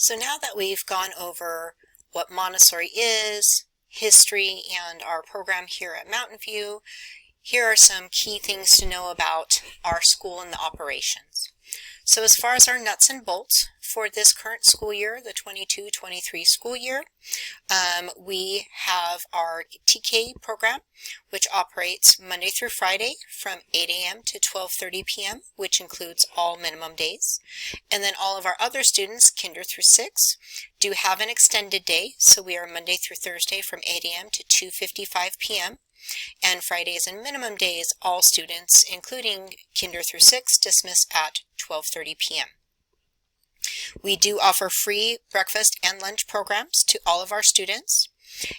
So now that we've gone over what Montessori is, history, and our program here at Mountain View, here are some key things to know about our school and the operations. So as far as our nuts and bolts for this current school year, the 22-23 school year, we have our TK program, which operates Monday through Friday from 8 a.m. to 12:30 p.m., which includes all minimum days. And then all of our other students, kinder through 6, do have an extended day, so we are Monday through Thursday from 8 a.m. to 2:55 p.m. And Fridays and minimum days, all students, including kinder through 6, dismiss at 12:30 p.m. We do offer free breakfast and lunch programs to all of our students.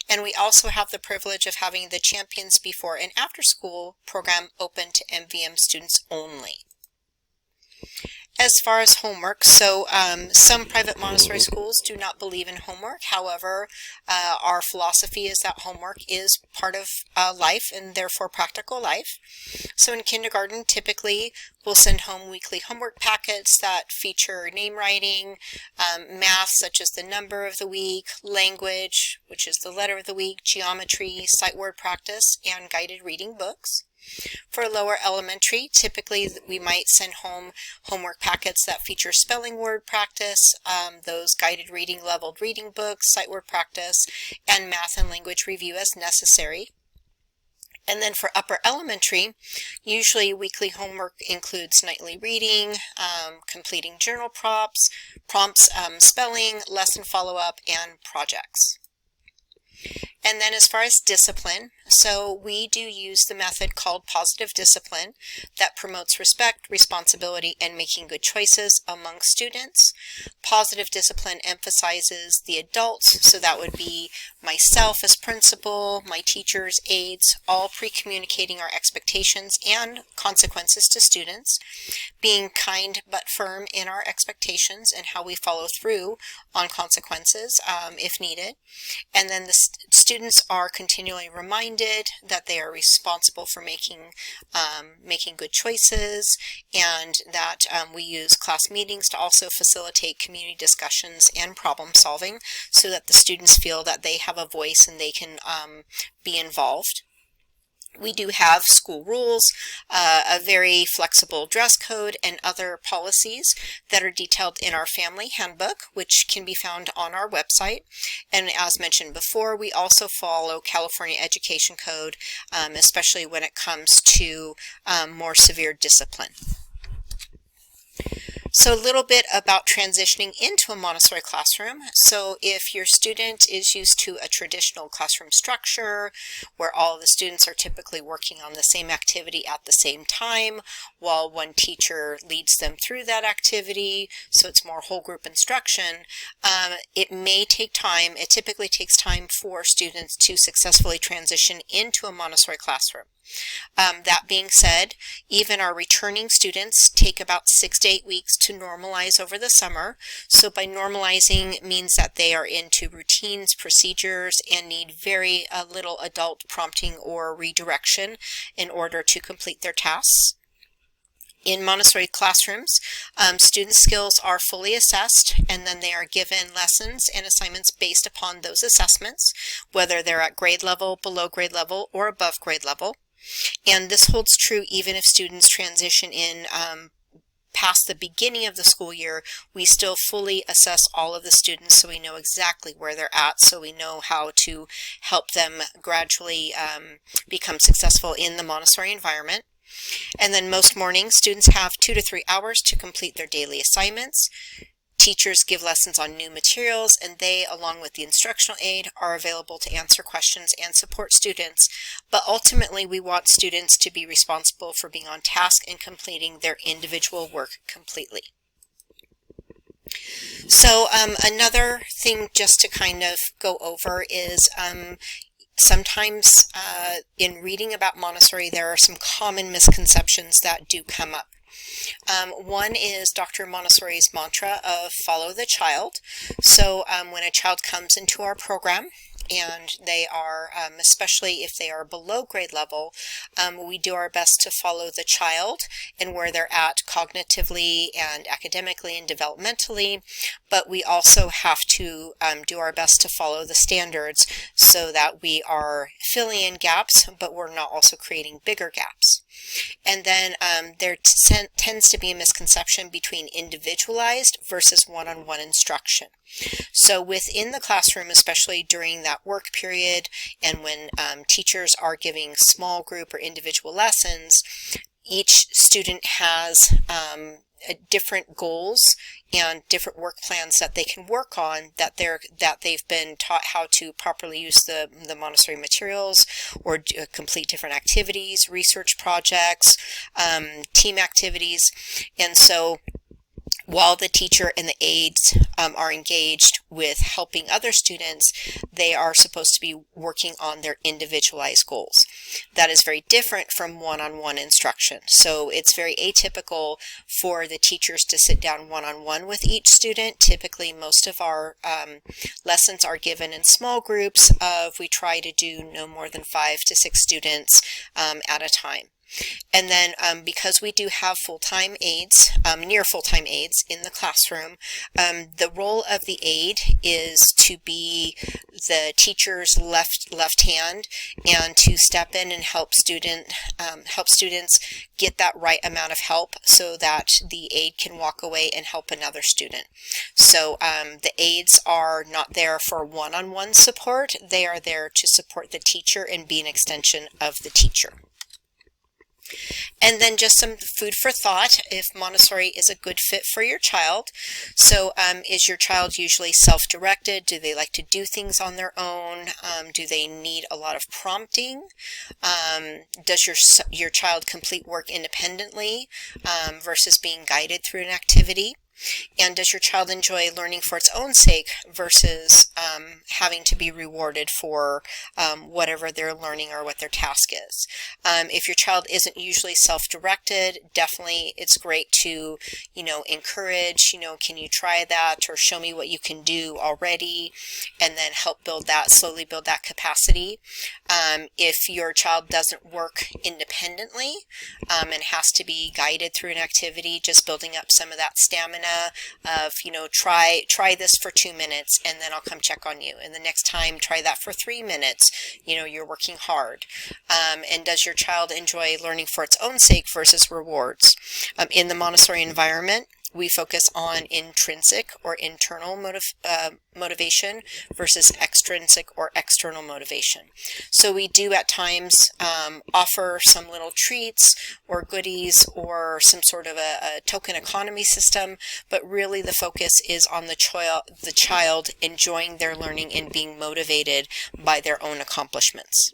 And we also have the privilege of having the Champions Before and After School program open to MVM students only. As far as homework, so some private Montessori schools do not believe in homework. However, our philosophy is that homework is part of life and therefore practical life. So in kindergarten, typically we'll send home weekly homework packets that feature name writing, math such as the number of the week, language, which is the letter of the week, geometry, sight word practice, and guided reading books. For lower elementary, typically we might send home homework packets that feature spelling word practice, those guided reading leveled reading books, sight word practice, and math and language review as necessary. And then for upper elementary, usually weekly homework includes nightly reading, completing journal prompts, spelling, lesson follow-up, and projects. And then as far as discipline, so we do use the method called positive discipline that promotes respect, responsibility, and making good choices among students. Positive discipline emphasizes the adults, so that would be myself as principal, my teachers, aides, all pre-communicating our expectations and consequences to students, being kind but firm in our expectations and how we follow through on consequences if needed. And then the students are continually reminded that they are responsible for making good choices, and that we use class meetings to also facilitate community discussions and problem solving so that the students feel that they have a voice and they can be involved. We do have school rules, a very flexible dress code, and other policies that are detailed in our family handbook, which can be found on our website. And as mentioned before, we also follow California Education Code, especially when it comes to more severe discipline. So a little bit about transitioning into a Montessori classroom. So if your student is used to a traditional classroom structure where all of the students are typically working on the same activity at the same time while one teacher leads them through that activity, so it's more whole group instruction, it may take time. It typically takes time for students to successfully transition into a Montessori classroom. That being said, even our returning students take about 6 to 8 weeks to normalize over the summer. So by normalizing means that they are into routines, procedures, and need very little adult prompting or redirection in order to complete their tasks. In Montessori classrooms, student skills are fully assessed, and then they are given lessons and assignments based upon those assessments, whether they're at grade level, below grade level, or above grade level. And this holds true even if students transition in past the beginning of the school year. We still fully assess all of the students so we know exactly where they're at, so we know how to help them gradually become successful in the Montessori environment. And then most mornings, students have 2 to 3 hours to complete their daily assignments. Teachers give lessons on new materials, and they, along with the instructional aide, are available to answer questions and support students. But ultimately, we want students to be responsible for being on task and completing their individual work completely. So another thing just to kind of go over is sometimes in reading about Montessori, there are some common misconceptions that do come up. One is Dr. Montessori's mantra of follow the child. So when a child comes into our program and they are, especially if they are below grade level, we do our best to follow the child and where they're at cognitively and academically and developmentally, but we also have to do our best to follow the standards so that we are filling in gaps, but we're not also creating bigger gaps. And then there tends to be a misconception between individualized versus one-on-one instruction. So within the classroom, especially during that work period and when teachers are giving small group or individual lessons, each student has different goals and different work plans that they can work on, that they've been taught how to properly use the Montessori materials or complete different activities, research projects, team activities. And so while the teacher and the aides are engaged with helping other students, they are supposed to be working on their individualized goals. That is very different from one-on-one instruction. So it's very atypical for the teachers to sit down one-on-one with each student. Typically, most of our lessons are given in small groups of, we try to do no more than 5 to 6 students at a time. And then because we do have full-time aides, near full-time aides in the classroom, the role of the aide is to be the teacher's left hand and to step in and help students get that right amount of help so that the aide can walk away and help another student. So the aides are not there for one-on-one support. They are there to support the teacher and be an extension of the teacher. And then just some food for thought if Montessori is a good fit for your child. So is your child usually self-directed? Do they like to do things on their own? Do they need a lot of prompting? Does your child complete work independently versus being guided through an activity? And does your child enjoy learning for its own sake versus having to be rewarded for whatever they're learning or what their task is? If your child isn't usually self-directed, definitely it's great to, encourage, can you try that, or show me what you can do already, and then help slowly build that capacity. If your child doesn't work independently and has to be guided through an activity, just building up some of that stamina of, try this for 2 minutes and then I'll come check on you. And the next time, try that for 3 minutes. You're working hard. And does your child enjoy learning for its own sake versus rewards? In the Montessori environment, we focus on intrinsic or internal motivation versus extrinsic or external motivation. So we do at times offer some little treats or goodies or some sort of a token economy system, but really the focus is on the child enjoying their learning and being motivated by their own accomplishments.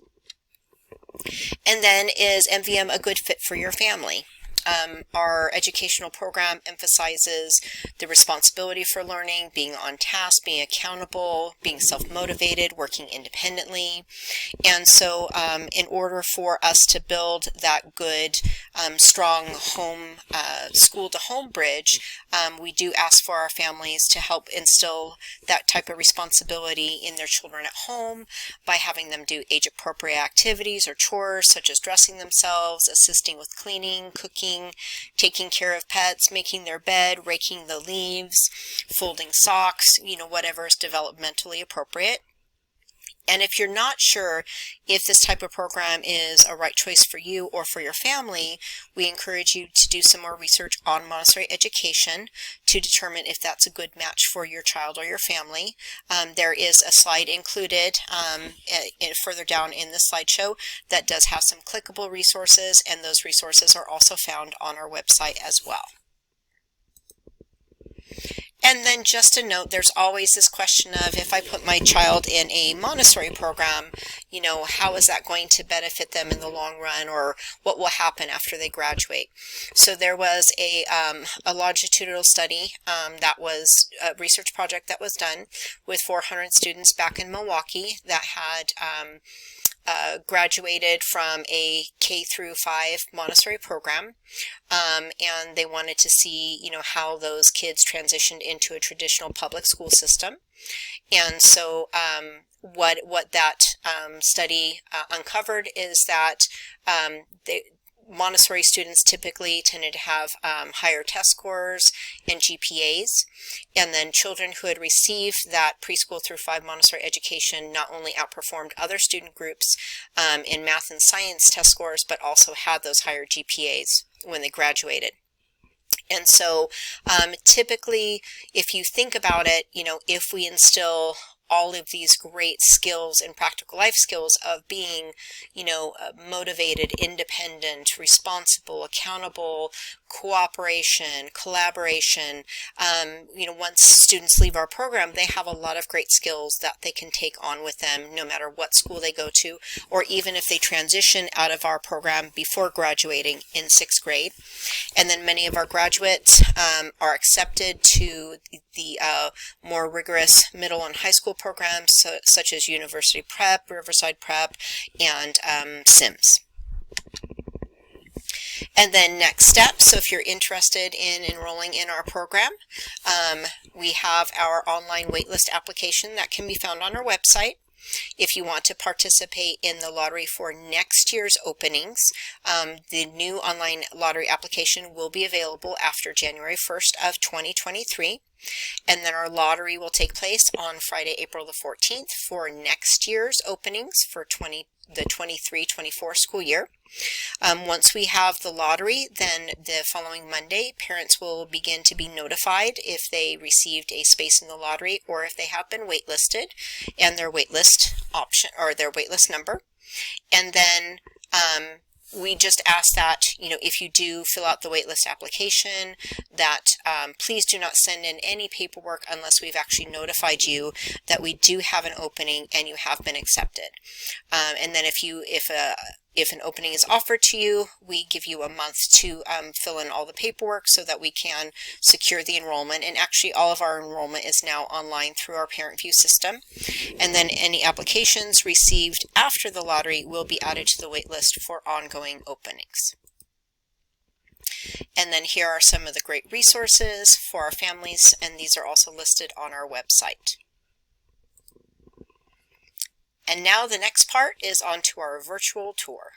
And then, is MVM a good fit for your family? Our educational program emphasizes the responsibility for learning, being on task, being accountable, being self-motivated, working independently. And so in order for us to build that good, strong home, school-to-home bridge, we do ask for our families to help instill that type of responsibility in their children at home by having them do age-appropriate activities or chores such as dressing themselves, assisting with cleaning, cooking, taking care of pets, making their bed, raking the leaves, folding socks, whatever is developmentally appropriate. And if you're not sure if this type of program is a right choice for you or for your family, we encourage you to do some more research on Montessori education to determine if that's a good match for your child or your family. There is a slide included further down in the slideshow that does have some clickable resources, and those resources are also found on our website as well. And then just a note, there's always this question of, if I put my child in a Montessori program, how is that going to benefit them in the long run, or what will happen after they graduate? So there was a longitudinal study that was a research project that was done with 400 students back in Milwaukee that had graduated from a K through 5 Montessori program, and they wanted to see, how those kids transitioned into a traditional public school system. And so what that study uncovered is that Montessori students typically tended to have higher test scores and GPAs, and then children who had received that preschool through 5 Montessori education not only outperformed other student groups in math and science test scores, but also had those higher GPAs when they graduated. And so typically, if you think about it, if we instill all of these great skills and practical life skills of being, motivated, independent, responsible, accountable, cooperation, collaboration, once students leave our program, they have a lot of great skills that they can take on with them no matter what school they go to, or even if they transition out of our program before graduating in 6th grade. And then many of our graduates are accepted to the more rigorous middle and high school programs, such as University Prep, Riverside Prep, and Sims. And then next steps, so if you're interested in enrolling in our program, we have our online waitlist application that can be found on our website. If you want to participate in the lottery for next year's openings, the new online lottery application will be available after January 1st of 2023. And then our lottery will take place on Friday, April the 14th for next year's openings for the 23-24 school year. Once we have the lottery, then the following Monday, parents will begin to be notified if they received a space in the lottery or if they have been waitlisted and their waitlist option or their waitlist number. And then we just ask that, if you do fill out the waitlist application, that please do not send in any paperwork unless we've actually notified you that we do have an opening and you have been accepted. And then if an opening is offered to you, we give you a month to fill in all the paperwork so that we can secure the enrollment. And actually all of our enrollment is now online through our Parent View system. And then any applications received after the lottery will be added to the wait list for ongoing openings. And then here are some of the great resources for our families, and these are also listed on our website. And now the next part is on to our virtual tour.